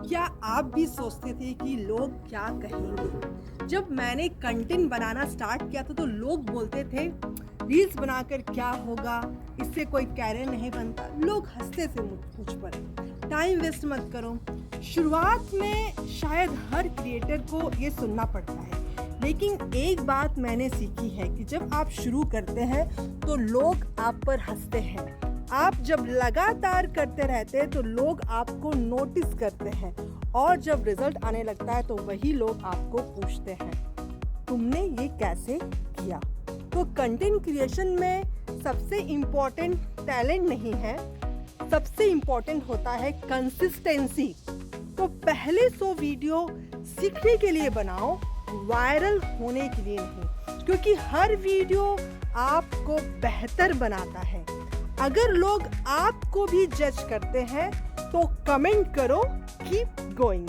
क्या आप भी सोचते थे कि लोग क्या कहेंगे? जब मैंने कंटेंट बनाना स्टार्ट किया था तो लोग बोलते थे रील्स बनाकर क्या होगा, इससे कोई कैरियर नहीं बनता। लोग हंसते थे मुझ पर, टाइम वेस्ट मत करो। शुरुआत में शायद हर क्रिएटर को ये सुनना पड़ता है, लेकिन एक बात मैंने सीखी है कि जब आप शुरू करते हैं तो लोग आप पर हंसते हैं। आप जब लगातार करते रहते हैं तो लोग आपको नोटिस करते हैं, और जब रिजल्ट आने लगता है तो वही लोग आपको पूछते हैं तुमने ये कैसे किया। तो कंटेंट क्रिएशन में सबसे इम्पोर्टेंट टैलेंट नहीं है, सबसे इम्पोर्टेंट होता है कंसिस्टेंसी। तो पहले 100 वीडियो सीखने के लिए बनाओ, वायरल होने के लिए नहीं, क्योंकि हर वीडियो आपको बेहतर बनाता है। अगर लोग आपको भी जज करते हैं तो कमेंट करो, कीप गोइंग।